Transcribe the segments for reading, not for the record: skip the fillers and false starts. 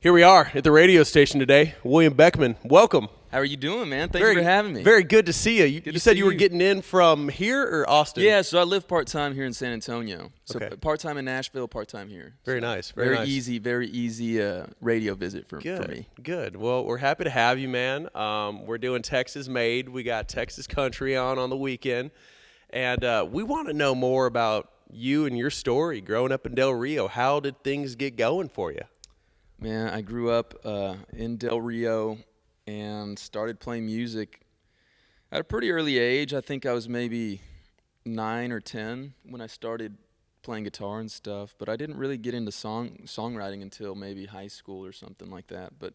Here we are at the radio station today. William Beckmann, welcome. How are you doing, man? Thank you for having me. Very good to see you. You said you were getting in from here or Austin? Yeah, so I live part-time here in San Antonio. So Okay. part-time in Nashville, part-time here. Very So nice. Very nice. Very easy radio visit for me. Good. Well, we're happy to have you, man. We're doing Texas Made. We got Texas Country on the weekend. And we want to know more about you and your story growing up in Del Rio. How did things get going for you? Man, I grew up in Del Rio and started playing music at a pretty early age. I think I was maybe 9 or 10 when I started playing guitar and stuff, but I didn't really get into songwriting until maybe high school or something like that. But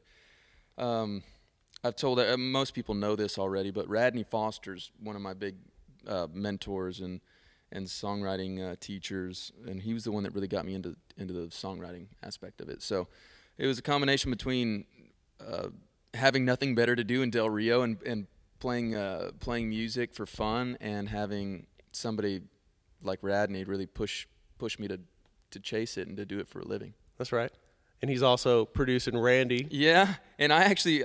I've told most people know this already, but Radney Foster's one of my big mentors and songwriting teachers, and he was the one that really got me into the songwriting aspect of it. So it was a combination between having nothing better to do in Del Rio and playing music for fun, and having somebody like Radney really push me to chase it and to do it for a living. That's right. And he's also producing Randy. Yeah, and I actually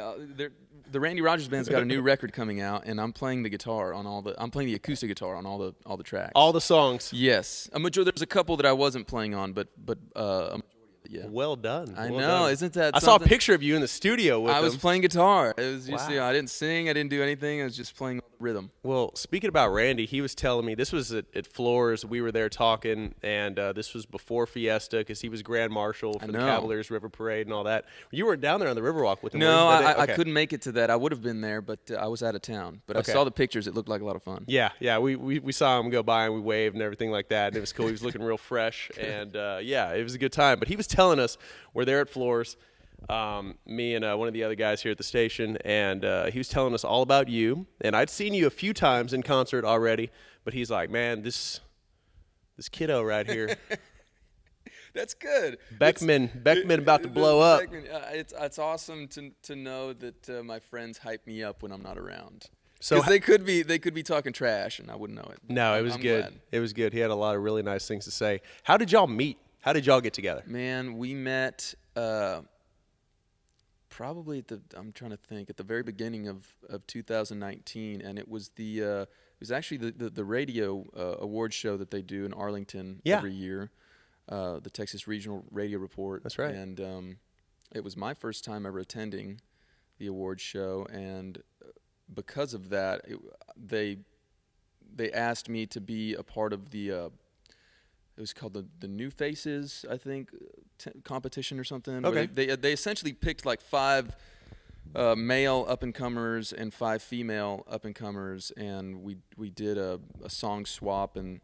the Randy Rogers Band's got a new record coming out, and I'm playing the acoustic guitar on all the tracks. All the songs. Yes, there's a couple that I wasn't playing on, but yeah. Well done. I well know, done. isn't that I something? saw a picture of you in the studio with I was him. playing guitar. It was just, Wow. I didn't sing, I didn't do anything. I was just playing rhythm. Well, speaking about Randy, he was telling me, this was at Floors. We were there talking, and this was before Fiesta because he was Grand Marshal for the Cavaliers River Parade and all that. You weren't down there on the Riverwalk with him. No, were you? I Okay. couldn't make it to that. I would have been there, but I was out of town. But Okay. I saw the pictures. It looked like a lot of fun. Yeah, we saw him go by and we waved and everything like that. And it was cool. He was looking real fresh, and yeah, it was a good time. But he was telling us, we're there at Floors, me and one of the other guys here at the station, and he was telling us all about you. And I'd seen you a few times in concert already, but he's like, man, this kiddo right here, That's good. Beckmann about to blow up. It's awesome to know that my friends hype me up when I'm not around. So Because they could be talking trash and I wouldn't know it. No, it was I'm good. glad. It was good. He had a lot of really nice things to say. How did y'all meet? How did y'all get together? Man, we met probably I'm trying to think, at the very beginning of 2019, and it was actually the radio award show that they do in Arlington every year, the Texas Regional Radio Report. That's right. And it was my first time ever attending the award show, and because of that, they asked me to be a part of the it was called the New Faces, I think, competition or something. Okay. They essentially picked like 5 male up-and-comers and 5 female up-and-comers, and we did a song swap, and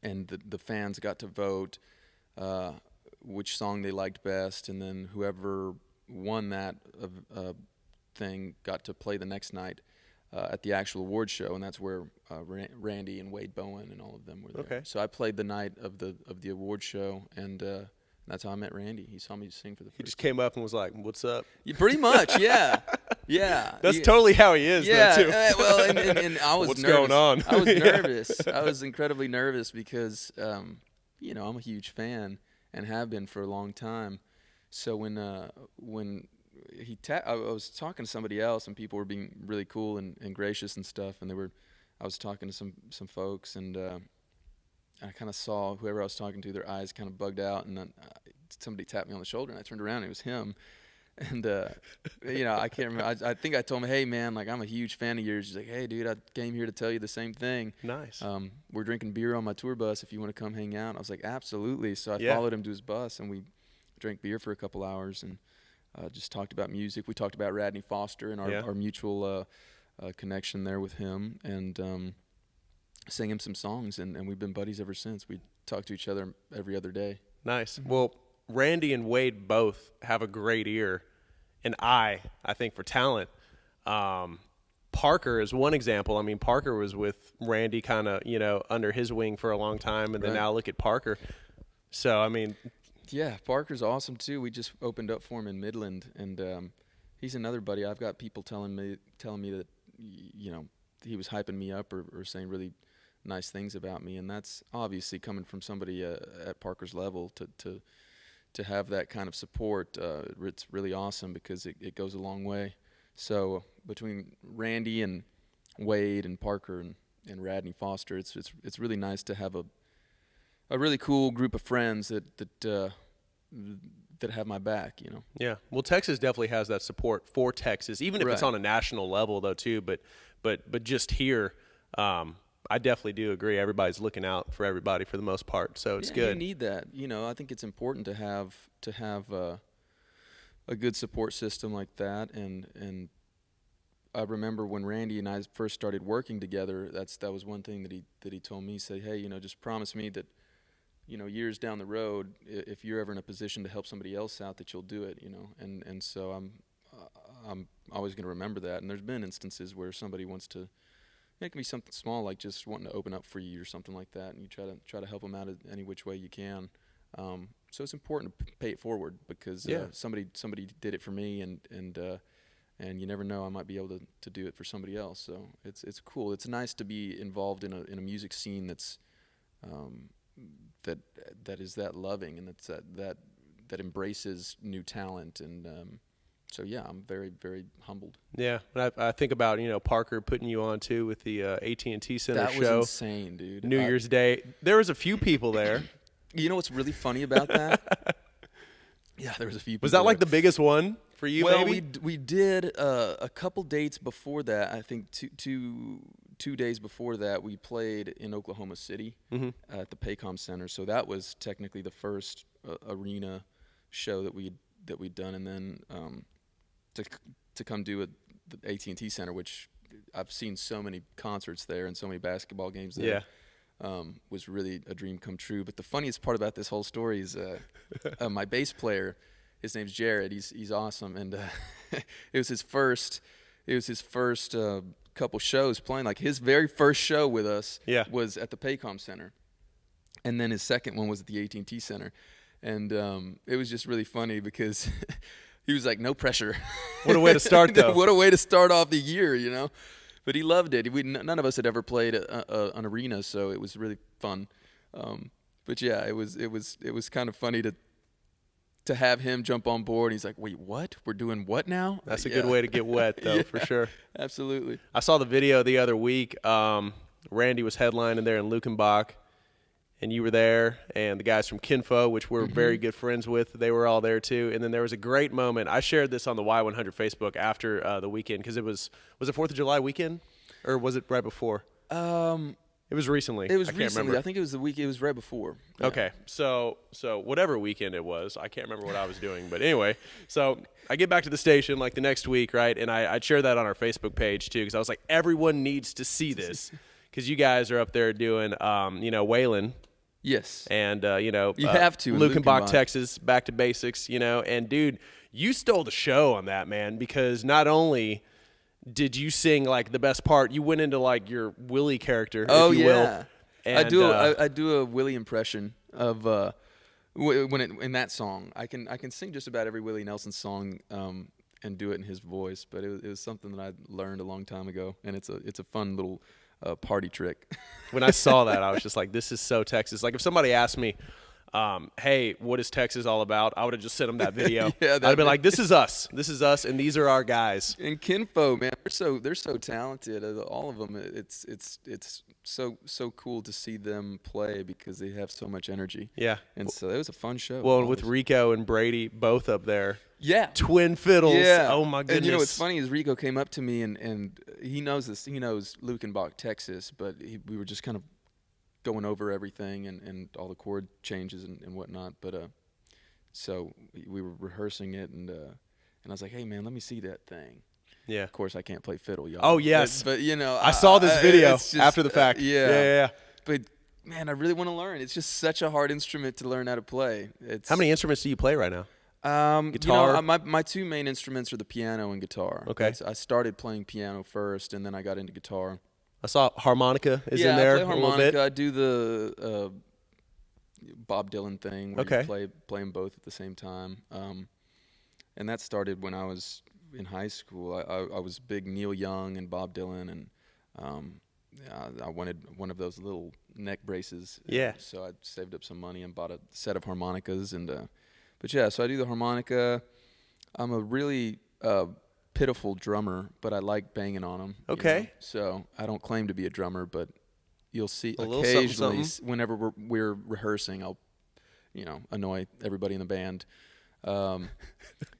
the fans got to vote which song they liked best, and then whoever won that thing got to play the next night at the actual award show, and that's where Randy and Wade Bowen and all of them were there. Okay. So I played the night of the award show, and that's how I met Randy. He saw me sing for the first He just came up and was like, "What's up?" Yeah, pretty much, yeah. Yeah. That's totally how he is, Yeah, though, too. well, and I was What's nervous. going on? I was Yeah. nervous. I was incredibly nervous because, I'm a huge fan and have been for a long time. So when I was talking to somebody else, and people were being really cool and gracious and stuff, and I was talking to some folks, and I kind of saw whoever I was talking to, their eyes kind of bugged out, and then somebody tapped me on the shoulder, and I turned around, and it was him. And I can't remember. I think I told him, "Hey man, like I'm a huge fan of yours." He's like, "Hey dude, I came here to tell you the same thing." Nice. We're drinking beer on my tour bus if you want to come hang out. I was like, "Absolutely." So I Yeah. followed him to his bus, and we drank beer for a couple hours and just talked about music. We talked about Radney Foster and our mutual connection there with him, and sang him some songs, and we've been buddies ever since. We talk to each other every other day. Nice. Well, Randy and Wade both have a great ear, and I think for talent. Parker is one example. I mean, Parker was with Randy kind of, under his wing for a long time, and then Right. now look at Parker. So, I mean, Yeah, Parker's awesome too. We just opened up for him in Midland, and he's another buddy. I've got people telling me that he was hyping me up or saying really nice things about me, and that's obviously coming from somebody at Parker's level to to have that kind of support, it's really awesome because it goes a long way. So between Randy and Wade and Parker and Radney Foster, it's really nice to have a really cool group of friends that have my back, you know. Yeah. Well, Texas definitely has that support for Texas, even if it's Right. on a national level though too. But just here, I definitely do agree. Everybody's looking out for everybody for the most part, so it's good. You need that. You know, I think it's important to have a good support system like that. And I remember when Randy and I first started working together, that was one thing that he told me. He said, "Hey, you know, just promise me that, you know, years down the road, if you're ever in a position to help somebody else out, that you'll do it." You know, and so I'm always going to remember that. And there's been instances where somebody wants to. It can be something small, like just wanting to open up for you or something like that, and you try to help them out any which way you can. So it's important to pay it forward because somebody did it for me, and you never know, I might be able to do it for somebody else. So it's cool. It's nice to be involved in a music scene that's that is that loving and that's that embraces new talent and. So yeah, I'm very, very humbled. Yeah, and I think about, you know, Parker putting you on too with the AT&T Center show. That was insane, dude. New Year's Day. There was a few people there. You know what's really funny about that? Yeah, there was a few people. Was that like there. the biggest one for you? Well, maybe? we did a couple dates before that. I think two days before that, we played in Oklahoma City at the Paycom Center. So that was technically the first arena show that we'd done, and then to come do at the AT&T Center, which I've seen so many concerts there and so many basketball games there. Yeah. Was really a dream come true. But the funniest part about this whole story is my bass player. His name's Jared. He's awesome, and it was his first couple shows playing. Like his very first show with us was at the Paycom Center, and then his second one was at the AT&T Center, and it was just really funny because. He was like, no pressure. What a way to start, though. What a way to start off the year, you know. But he loved it. None of us had ever played an arena, so it was really fun. But yeah, it was kind of funny to have him jump on board. He's like, wait, what? We're doing what now? That's a good way to get wet, though, for sure. Absolutely. I saw the video the other week. Randy was headlining there in Luchenbach. And you were there, and the guys from Kinfo, which we're very good friends with, they were all there too. And then there was a great moment. I shared this on the Y100 Facebook after the weekend because it was it 4th of July weekend, or was it right before? It was recently. It was I can't recently. remember. I think it was the week. It was right before. Yeah. Okay, so whatever weekend it was, I can't remember what I was doing. But anyway, so I get back to the station like the next week, right? And I'd share that on our Facebook page too because I was like, everyone needs to see this because you guys are up there doing, Waylon. Yes. And, you have to. Luchenbach, Texas, back to basics, and dude, you stole the show on that, man, because not only did you sing like the best part, you went into like your Willie character, if you will. And, I do a Willie impression of in that song. I can sing just about every Willie Nelson song and do it in his voice, but it was something that I learned a long time ago, and it's a fun little party trick. When I saw that, I was just like, this is so Texas. Like if somebody asked me, hey, what is Texas all about? I would have just sent them that video. I'd have been like, this is us, and these are our guys. And Kinfo, man, they're so talented. All of them. It's so cool to see them play because they have so much energy. Yeah. And so it was a fun show. Well, with Rico and Brady both up there. Yeah. Twin fiddles. Yeah. Oh my goodness. And you know what's funny is Rico came up to me and he knows this. He knows Luchenbach, Texas, but we were just kind of going over everything and all the chord changes and whatnot. But so we were rehearsing it and I was like, hey man, let me see that thing. Yeah. Of course I can't play fiddle, y'all. Oh yes. But I saw this video after the fact. Yeah. But man, I really want to learn. It's just such a hard instrument to learn how to play. How many instruments do you play right now? Guitar. My two main instruments are the piano and guitar. Okay. I started playing piano first, and then I got into guitar. I saw harmonica is in there. I play harmonica. A little bit. I do the Bob Dylan thing where you play them both at the same time. And that started when I was in high school. I was big Neil Young and Bob Dylan, and I wanted one of those little neck braces. Yeah. So I saved up some money and bought a set of harmonicas, but yeah, so I do the harmonica. I'm a really pitiful drummer, but I like banging on them. Okay. So I don't claim to be a drummer, but you'll see A little occasionally something. whenever we're rehearsing, I'll annoy everybody in the band. But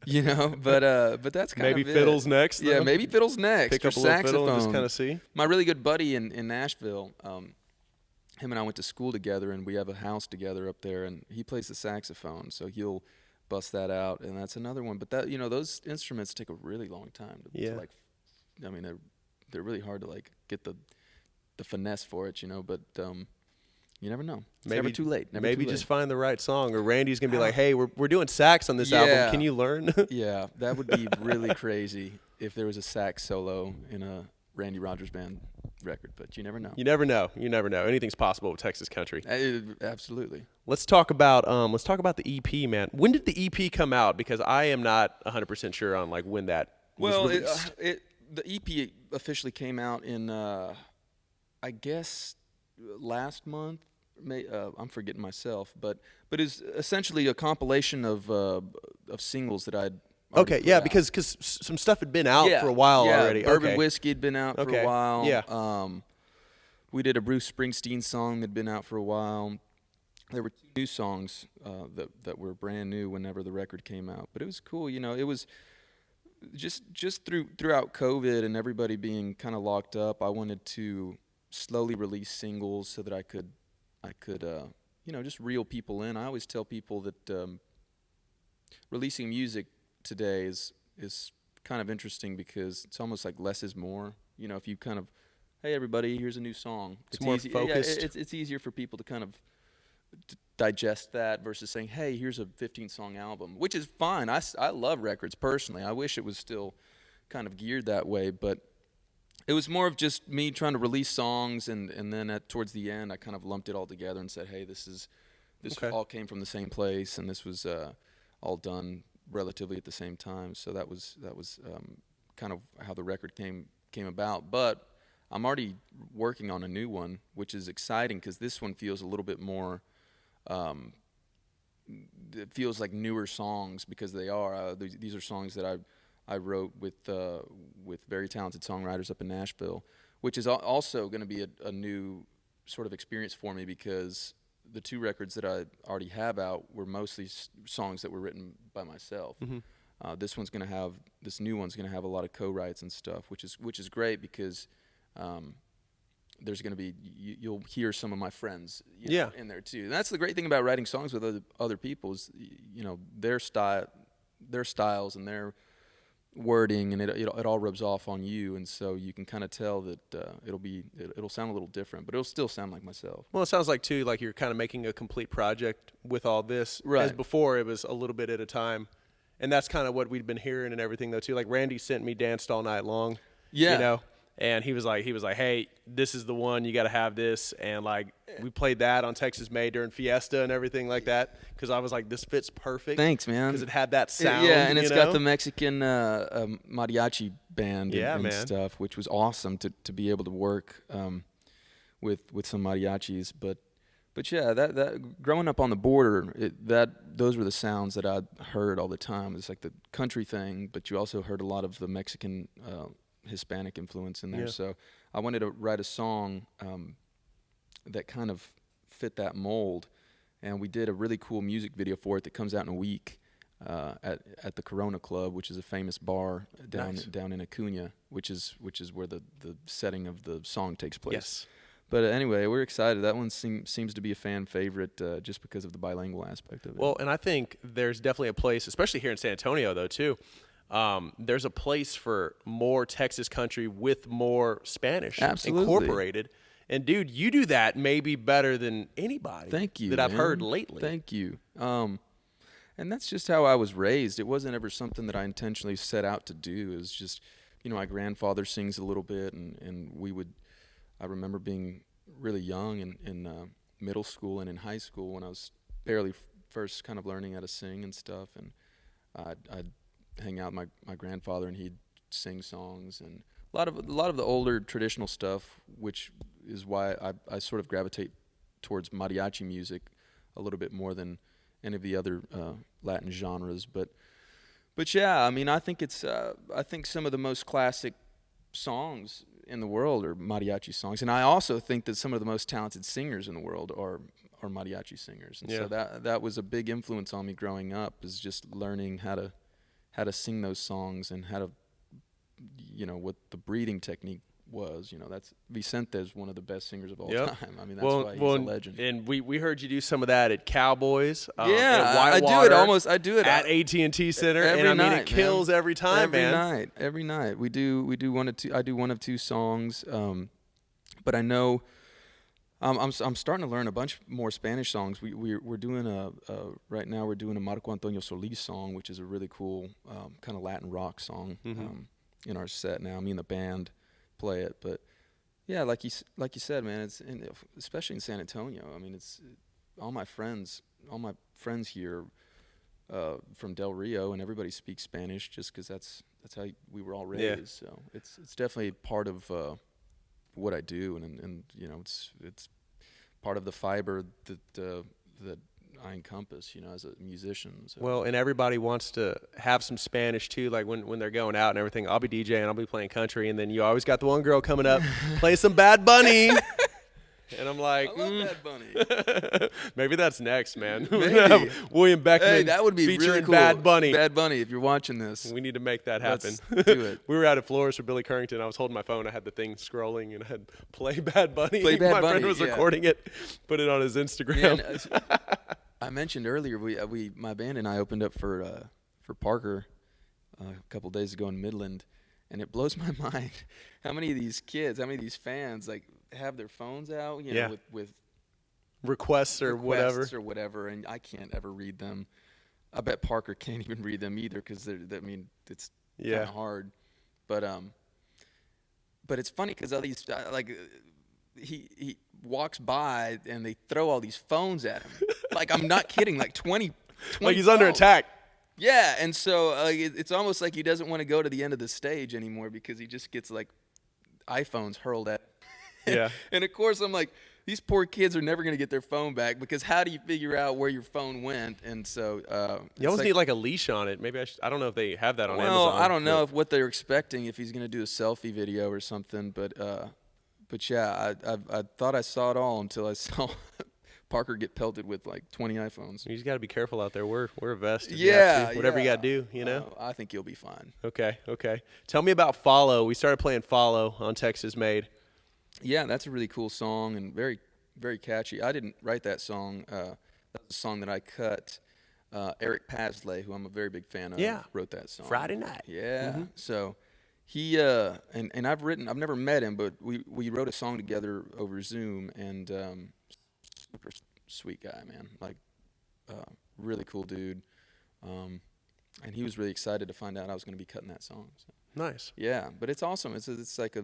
that's kind Maybe of it. fiddles next, Yeah, though? maybe fiddles next. Pick or up a little fiddle saxophone. and just kind of see. My really good buddy in Nashville, him and I went to school together, and we have a house together up there, and he plays the saxophone, so he'll bust that out, and that's another one. But that those instruments take a really long time to like. I mean, they're really hard to like get the finesse for it, But you never know. It's never too late. Maybe just find the right song, or Randy's gonna be like, "Hey, we're doing sax on this album. Can you learn?" Yeah, that would be really crazy if there was a sax solo in a Randy Rogers Band record. But you never know. You never know. You never know. Anything's possible with Texas country. Absolutely. Let's talk about the EP, man. When did the EP come out? Because I am not 100% sure on like when that was released. The EP officially came out in I guess last month. I'm forgetting myself, but it's essentially a compilation of singles that I'd Okay, yeah, out. because some stuff had been out for a while already. Bourbon Whiskey had been out for a while. Yeah. We did a Bruce Springsteen song that had been out for a while. There were 2 new songs that were brand new whenever the record came out, but it was cool. It was just throughout COVID and everybody being kind of locked up. I wanted to slowly release singles so that I could just reel people in. I always tell people that releasing music today is kind of interesting because it's almost like less is more. If you kind of, hey everybody, here's a new song. It's more focused. Yeah, it's easier for people to kind of digest that versus saying, hey, here's a 15-song album, which is fine. I love records personally. I wish it was still kind of geared that way, but it was more of just me trying to release songs, and then towards the end, I kind of lumped it all together and said, hey, this all came from the same place, and this was all done relatively at the same time. So that was kind of how the record came about. But I'm already working on a new one, which is exciting because this one feels a little bit more. It feels like newer songs because they are. These are songs that I wrote with very talented songwriters up in Nashville, which is also going to be a new sort of experience for me because the 2 records that I already have out were mostly songs that were written by myself. Mm-hmm. This new one's going to have a lot of co-writes and stuff, which is great because there's going to be you'll hear some of my friends in there too. And that's the great thing about writing songs with other people is their styles and their wording, and it all rubs off on you, and so you can kind of tell that it'll sound a little different, but it'll still sound like myself. Well, it sounds like too like you're kind of making a complete project with all this. Right. As before, it was a little bit at a time, and that's kind of what we'd been hearing and everything though too. Like Randy sent me "Danced All Night Long." Yeah. And he was like, hey, this is the one, you got to have this. And like, we played that on Texas May during Fiesta and everything like that. Cause I was like, this fits perfect. Thanks, man. Cause it had that sound. And it's got the Mexican mariachi band and man. stuff, which was awesome to be able to work with some mariachis. But yeah, that growing up on the border, those were the sounds that I heard all the time. It's like the country thing, but you also heard a lot of the Mexican Hispanic influence in there. Yeah. So I wanted to write a song that kind of fit that mold, and we did a really cool music video for it that comes out in a week at the Corona Club, which is a famous bar down in Acuna, which is where the setting of the song takes place. Yes. But anyway, we're excited. That one seems to be a fan favorite just because of the bilingual aspect of it. Well, and I think there's definitely a place, especially here in San Antonio though too, there's a place for more Texas country with more Spanish incorporated. And dude, you do that maybe better than anybody. Thank you, that I've man. heard lately. Thank you. And that's just how I was raised. It wasn't ever something that I intentionally set out to do. It was just, my grandfather sings a little bit, and I remember being really young in middle school and in high school when I was barely first kind of learning how to sing and stuff, and I'd hang out with my grandfather, and he'd sing songs, and a lot of the older traditional stuff, which is why I sort of gravitate towards mariachi music a little bit more than any of the other Latin genres. But yeah, I mean, I think I think some of the most classic songs in the world are mariachi songs, and I also think that some of the most talented singers in the world are mariachi singers. And so that was a big influence on me growing up, is just learning how to sing those songs and how to, what the breathing technique was. That's Vicente is one of the best singers of all time. I mean, that's why he's a legend. And we heard you do some of that at Cowboys. At Whitewater, I do it at AT&T Center, every and night, it kills every time, man. Every night we do one of two. I do one of two songs, but I know I'm starting to learn a bunch more Spanish songs. We're doing right now we're doing a Marco Antonio Solis song, which is a really cool kind of Latin rock song in our set now. Me and the band play it, but yeah, like you said, man, especially in San Antonio. I mean, it's all my friends here from Del Rio, and everybody speaks Spanish just because that's how we were all raised. Yeah. So it's definitely part of what I do, and it's part of the fiber that I encompass, as a musician. So. Well, and everybody wants to have some Spanish too, like when they're going out and everything. I'll be DJing, I'll be playing country, and then you always got the one girl coming up, play some Bad Bunny. And I'm like, I love Bad Bunny. Maybe that's next, man. Maybe. William Beckmann. Hey, that would be featuring really cool. Bad Bunny. Bad Bunny, if you're watching this. We need to make that happen. Let's do it. We were out at Flores for Billy Currington. I was holding my phone. I had the thing scrolling, and I had play Bad Bunny. Play Bad my Bunny, friend was recording it, put it on his Instagram. Man, I mentioned earlier, my band and I opened up for Parker a couple days ago in Midland, and it blows my mind how many of these fans like have their phones out, with requests or whatever, and I can't ever read them. I bet Parker can't even read them either, because it's kind of hard. But it's funny because all these he walks by and they throw all these phones at him. Like, I'm not kidding, like 20 like he's under attack. Yeah, and so it's almost like he doesn't want to go to the end of the stage anymore, because he just gets like iPhones hurled at him. Yeah. And of course I'm like, these poor kids are never going to get their phone back, because how do you figure out where your phone went? And so you almost need like a leash on it. Maybe I don't know if they have that on Amazon. Well, I don't know what they're expecting, if he's going to do a selfie video or something, but yeah, I thought I saw it all until I saw Parker get pelted with like 20 iPhones. You just got to be careful out there. We're a vest. Yeah. Whatever you got to do, I think you'll be fine. Okay. Tell me about Follow. We started playing Follow on Texas Made. Yeah, that's a really cool song and very, very catchy. I didn't write that song. That was a song that I cut. Eric Pasley, who I'm a very big fan of, wrote that song. Friday Night. Yeah. Mm-hmm. So he and I've never met him, but we wrote a song together over Zoom, and super sweet guy, man. Like, really cool dude. And he was really excited to find out I was going to be cutting that song. So. Nice. Yeah, but it's awesome. It's like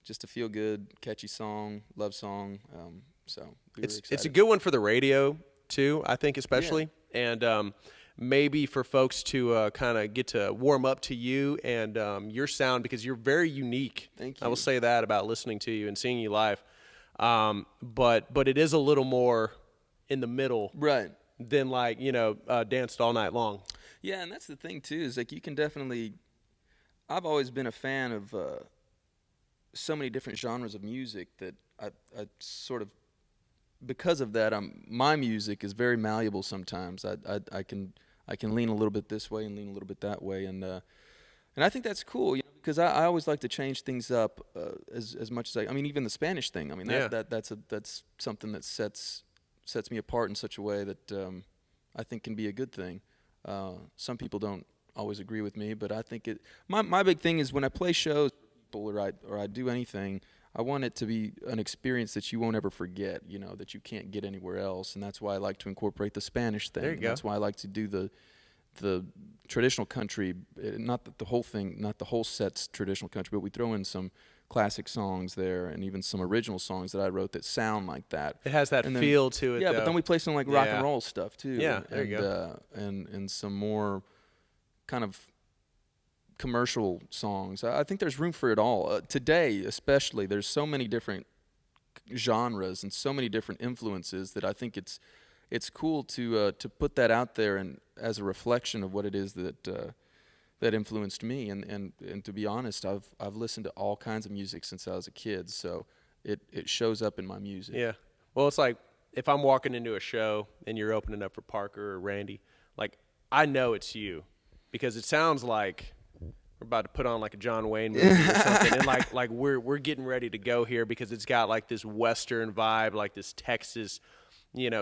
just a feel good, catchy song, love song. So it's a good one for the radio too, I think, especially, and maybe for folks to kind of get to warm up to you and your sound, because you're very unique. Thank you. I will say that about listening to you and seeing you live. But it is a little more in the middle, right? Than like Danced All Night Long. Yeah, and that's the thing too, is like you can definitely. I've always been a fan of so many different genres of music that I sort of, because of that, my music is very malleable sometimes. I can lean a little bit this way and lean a little bit that way, and I think that's cool, because I always like to change things up as much as I mean, even the Spanish thing. I mean, that's something that sets me apart in such a way that I think can be a good thing. Some people don't always agree with me, but I think my big thing is when I play shows or I do anything, I want it to be an experience that you won't ever forget, that you can't get anywhere else, and that's why I like to incorporate the Spanish thing. There you go. That's why I like to do the traditional country, not that the whole set's traditional country, but we throw in some classic songs there, and even some original songs that I wrote that sound like that. It has that feel to it. Yeah, though. but then we play some like rock and roll stuff too. Yeah, there you go. And some more kind of commercial songs. I think there's room for it all. Today, especially, there's so many different genres and so many different influences that I think it's it's cool to put that out there and as a reflection of what it is that influenced me. And to be honest, I've listened to all kinds of music since I was a kid, so it shows up in my music. Yeah. Well, it's like if I'm walking into a show and you're opening up for Parker or Randy, like I know it's you because it sounds like we're about to put on like a John Wayne movie or something, and like we're getting ready to go here because it's got like this Western vibe, like this Texas,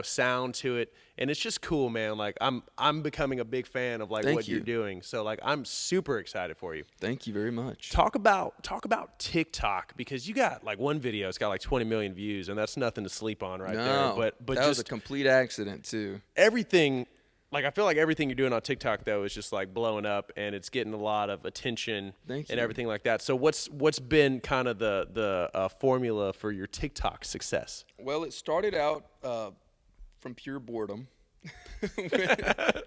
sound to it, and it's just cool, man. Like I'm becoming a big fan of like what you're doing, so like I'm super excited for you. Thank you very much. Talk about TikTok, because you got like one video, it's got like 20 million views, and that's nothing to sleep on right there. But that just was a complete accident too. Everything. Like, I feel like everything you're doing on TikTok, though, is just, like, blowing up, and it's getting a lot of attention and everything like that. So what's been kind of the formula for your TikTok success? Well, it started out from pure boredom.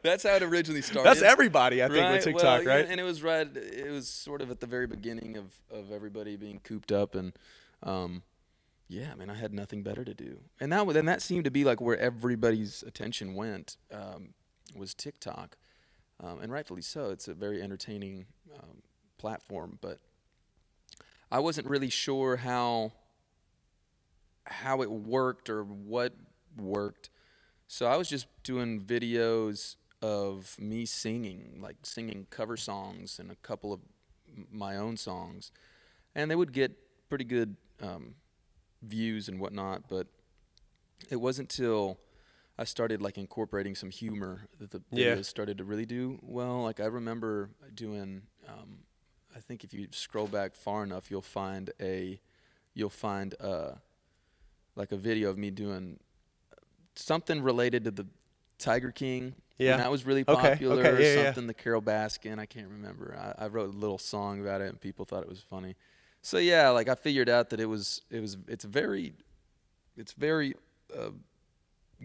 That's how it originally started. That's everybody, I think, with TikTok, right? And it was sort of at the very beginning of everybody being cooped up, and yeah, I mean, I had nothing better to do. And that seemed to be, like, where everybody's attention went. Was TikTok, and rightfully so. It's a very entertaining platform, but I wasn't really sure how it worked or what worked. So I was just doing videos of me singing, like singing cover songs and a couple of my own songs, and they would get pretty good views and whatnot. But it wasn't till I started like incorporating some humor that the videos started to really do well. Like I remember doing, I think if you scroll back far enough, you'll find like a video of me doing something related to the Tiger King. Yeah, and that was really popular. Okay. Something the Carole Baskin. I can't remember. I wrote a little song about it, and people thought it was funny. So yeah, like I figured out that it's very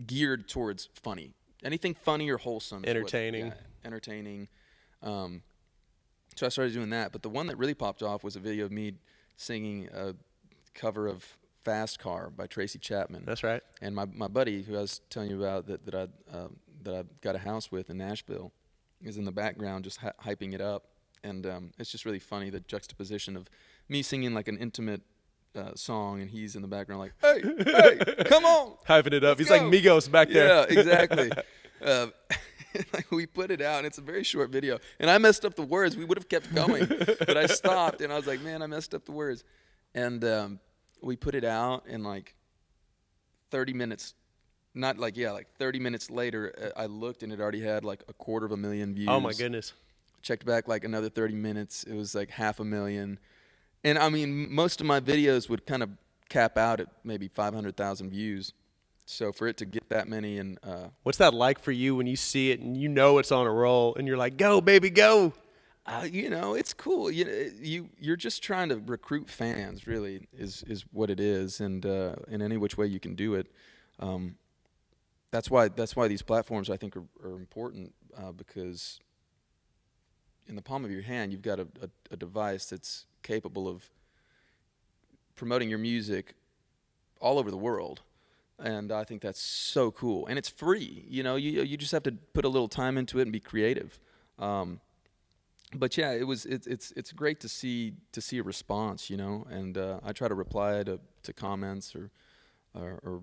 geared towards funny. Anything funny or wholesome. Entertaining. Entertaining. So I started doing that. But the one that really popped off was a video of me singing a cover of Fast Car by Tracy Chapman. That's right. And my buddy, who I was telling you about that I got a house with in Nashville, is in the background just hyping it up. And it's just really funny, the juxtaposition of me singing like an intimate song, and he's in the background like, hey, come on. Hyping it up. He's like Migos back there. Yeah, exactly. Like we put it out, and it's a very short video. And I messed up the words. We would have kept going, but I stopped, and I was like, man, I messed up the words. And we put it out, and like 30 minutes, like 30 minutes later, I looked, and it already had like 250,000 views. Oh, my goodness. Checked back like another 30 minutes. It was like 500,000. And I mean, most of my videos would kind of cap out at maybe 500,000 views. So for it to get that many, and what's that like for you when you see it and you know it's on a roll and you're like, go baby, go? It's cool. You're just trying to recruit fans. Really, is what it is, and in any which way you can do it. That's why these platforms I think are important, because in the palm of your hand you've got a device that's capable of promoting your music all over the world, and I think that's so cool. And it's free. You just have to put a little time into it and be creative. But yeah, it's great to see a response, and I try to reply to comments or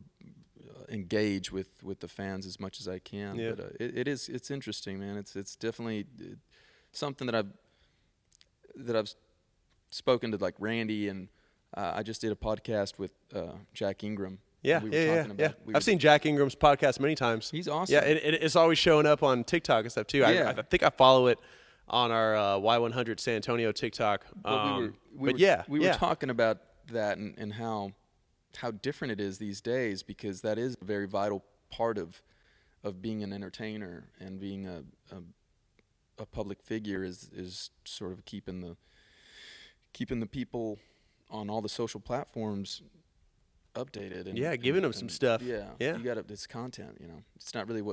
engage with the fans as much as I can. Yeah. But it's interesting, man. It's definitely something that I've spoken to like Randy, and I just did a podcast with Jack Ingram. Yeah, I've seen Jack Ingram's podcast many times. He's awesome. Yeah, it's always showing up on TikTok and stuff too. Yeah. I think I follow it on our Y100 San Antonio TikTok. We were talking about that and how different it is these days, because that is a very vital part of being an entertainer and being a public figure is sort of keeping the people on all the social platforms updated and giving them some stuff. Yeah. It's content. It's not really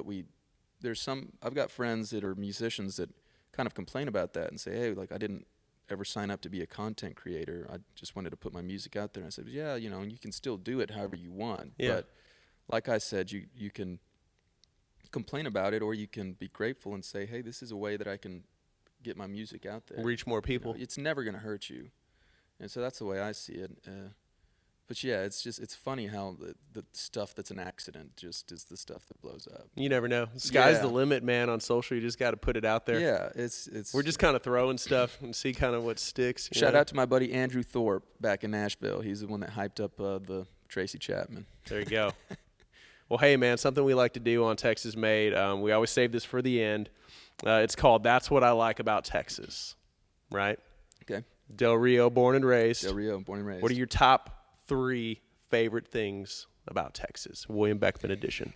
I've got friends that are musicians that kind of complain about that and say, hey, like I didn't ever sign up to be a content creator. I just wanted to put my music out there. And I said, yeah, and you can still do it however you want. Yeah. But like I said, you can complain about it, or you can be grateful and say, hey, this is a way that I can get my music out there. Reach more people. You know, it's never going to hurt you. And so that's the way I see it. But yeah, it's funny how the stuff that's an accident just is the stuff that blows up. You never know. Sky's the limit, man, on social. You just got to put it out there. Yeah, We're just kind of throwing stuff and see kind of what sticks. Shout out to my buddy Andrew Thorpe back in Nashville. He's the one that hyped up the Tracy Chapman. There you go. Well, hey, man, something we like to do on Texas Made, we always save this for the end. It's called That's What I Like About Texas, right? Okay. Del Rio, born and raised. Del Rio, born and raised. What are your top 3 favorite things about Texas? William Beckmann edition.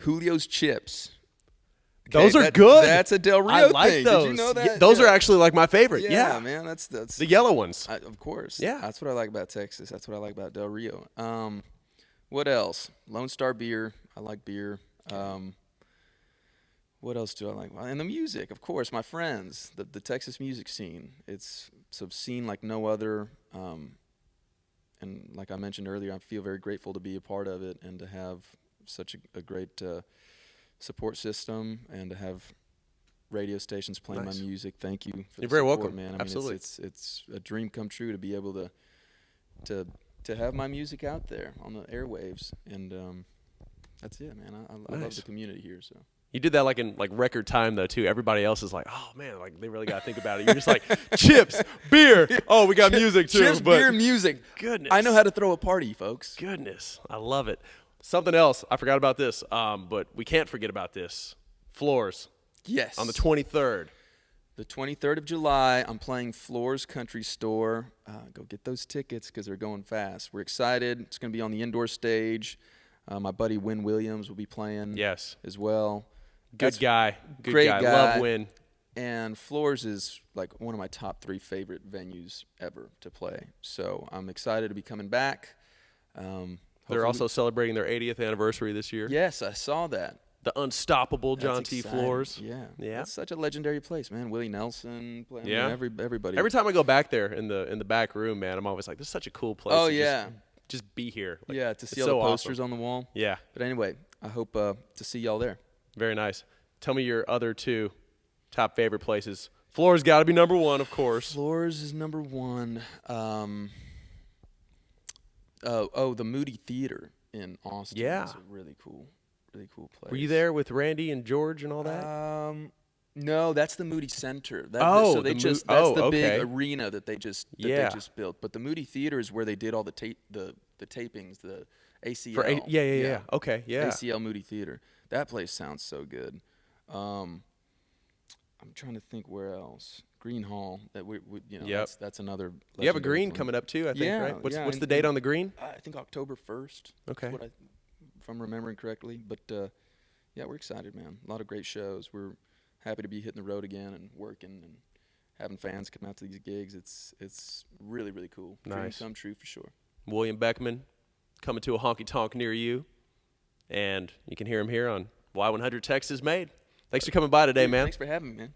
Julio's chips. Those are good. That's a Del Rio I like thing. those. Did you know that? Yeah, those are actually like my favorite. Yeah, man. That's the yellow ones. of course. Yeah. That's what I like about Texas. That's what I like about Del Rio. What else? Lone Star beer. I like beer. What else do I like? Well, and the music, of course. My friends. The Texas music scene. It's a scene like no other. And like I mentioned earlier, I feel very grateful to be a part of it and to have such a great support system and to have radio stations playing my music. Thank you for You're the very support, welcome, man. I absolutely. mean, it's a dream come true to be able to have my music out there on the airwaves, and that's it, man. I love the community here. So you did that like in like record time though too. Everybody else is like, oh man, like they really got to think about it. You're just like chips, beer. Oh, we got music too. chips, but beer, music. Goodness, I know how to throw a party, folks. Goodness, I love it. Something else, I forgot about this, but we can't forget about this. Floors. Yes. On the 23rd. The 23rd of July, I'm playing Floors Country Store. Go get those tickets because they're going fast. We're excited. It's going to be on the indoor stage. My buddy Wynn Williams will be playing as well. Good guy. Great guy. Love Wynn. And Floors is like one of my top 3 favorite venues ever to play. So I'm excited to be coming back. They're also celebrating their 80th anniversary this year. Yes, I saw that. The unstoppable John T. Floors. Yeah. Yeah. That's such a legendary place, man. Willie Nelson playing. Yeah. Everybody. Every time I go back there in the back room, man, I'm always like, this is such a cool place. Oh, to yeah. Just be here. Like, yeah, to see it's all so the posters awesome. on the wall. Yeah. But anyway, I hope to see y'all there. Very nice. Tell me your other 2 top favorite places. Floors got to be number 1, of course. Floors is number 1. The Moody Theater in Austin. Yeah. It's a really cool place. Were you there with Randy and George and all that? No, that's the Moody Center. Oh, that's the big arena that they just built. But the Moody Theater is where they did all the tapings, the ACL. Yeah. Okay, yeah. ACL Moody Theater. That place sounds so good. I'm trying to think where else. Green Hall. That that's another. You have a green one. coming up too, I think, Yeah, right? What's yeah, the date on the green? I think October 1st. Okay. If I'm remembering correctly. But yeah, we're excited, man. A lot of great shows. We're happy to be hitting the road again and working and having fans come out to these gigs. It's really, really cool. Nice. Dream come true for sure. William Beckmann coming to a honky tonk near you, and you can hear him here on Y100 Texas Made. Thanks for coming by today, man. Thanks for having me, man.